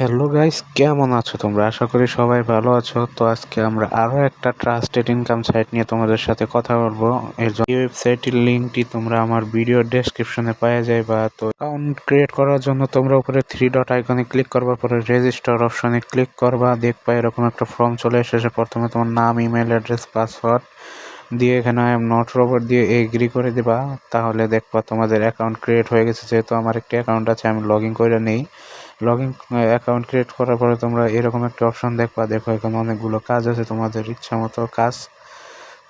Hello guys, কেমন আছো তোমরা? আশা করি সবাই ভালো আছো। তো আজকে আমরা আরো একটা ট্রাস্টেড ইনকাম সাইট নিয়ে তোমাদের সাথে কথা বলবো। এর জন্য এই ওয়েবসাইটের লিংকটি তোমরা আমার ভিডিও ডেসক্রিপশনে পাওয়া যাবে। তো অ্যাকাউন্ট ক্রিয়েট করার জন্য তোমরা উপরে থ্রি ডট আইকনে ক্লিক করবার পরে রেজিস্টার অপশনে ক্লিক করবা। দেখবা এরকম একটা ফর্ম চলে এসেছে। প্রথমে তোমার নাম, ইমেল অ্যাড্রেস, পাসওয়ার্ড দিয়ে এখানে আই এম নট রোবট দিয়ে এগ্রি করে দিবা। তাহলে দেখবা তোমাদের অ্যাকাউন্ট ক্রিয়েট হয়ে গেছে। যেহেতু আমার একটা অ্যাকাউন্ট আছে, আমি লগ ইন করে নেই। লগ ইন অ্যাকাউন্ট ক্রিয়েট করার পরে তোমরা এরকম একটা অপশন দেখবা। দেখো এখানে অনেকগুলো কাজ আছে, তোমাদের ইচ্ছা মতো কাজ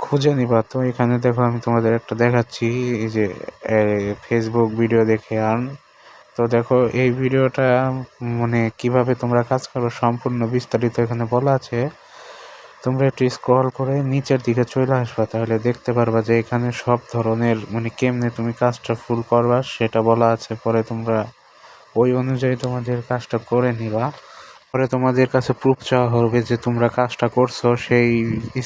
খুঁজে নিবা। তো এখানে দেখো আমি তোমাদের একটা দেখাচ্ছি, এই যে ফেসবুক ভিডিও দেখে আর্ন। তো দেখো এই ভিডিওটা মানে কিভাবে তোমরা কাজ করো সম্পূর্ণ বিস্তারিত এখানে বলা আছে। তোমরা একটু স্ক্রল করে নিচের দিকে চলে আসবা, তাহলে দেখতে পারবা যে এখানে সব ধরনের মানে কেমনে তুমি কাজটা ফুল করবা সেটা বলা আছে। পরে তোমরা ওই অনুযায়ী তোমাদের কাজটা করে নিবা। পরে তোমাদের কাছে প্রুফ চাওয়া হবে যে তোমরা কাজটা করছো, সেই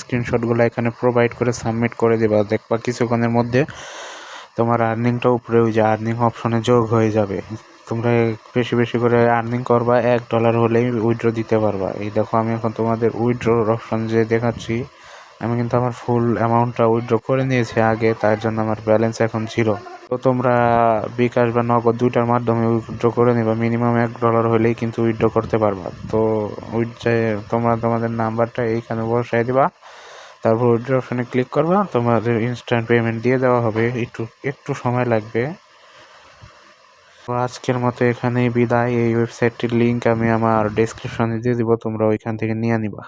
স্ক্রিনশটগুলো এখানে প্রোভাইড করে সাবমিট করে দিবা। দেখবা কিছুক্ষণের মধ্যে তোমার আর্নিংটা উপরে ওই যে আর্নিং অপশনে যোগ হয়ে যাবে। তোমরা বেশি বেশি করে আর্নিং করবা, $1 হলেই উইথড্র দিতে পারবা। এই দেখো আমি এখন তোমাদের উইথড্রর অপশন যে দেখাচ্ছি, আমি কিন্তু আমার ফুল অ্যামাউন্টটা উইথড্র করে নিয়েছি আগে, তার জন্য আমার ব্যালেন্স এখন 0। তো তোমরা বিকাশ বা নগদ দুইটার মাধ্যমে উইথড্র করে নিবা। মিনিমাম $1 হলেই কিন্তু উইথড্র করতে পারবা। তো তোমরা তোমাদের নাম্বারটা এইখানে বসাই দিবা, তারপর উইথড্র অপশনে ক্লিক করবা। তোমাদের ইনস্ট্যান্ট পেমেন্ট দিয়ে দেওয়া হবে, একটু একটু সময় লাগবে। তো আজকের মতো এখানেই বিদায়। এই ওয়েবসাইটটির লিঙ্ক আমি আমার ডেসক্রিপশনে দিয়ে দিব, তোমরা ওইখান থেকে নিয়ে নিবা।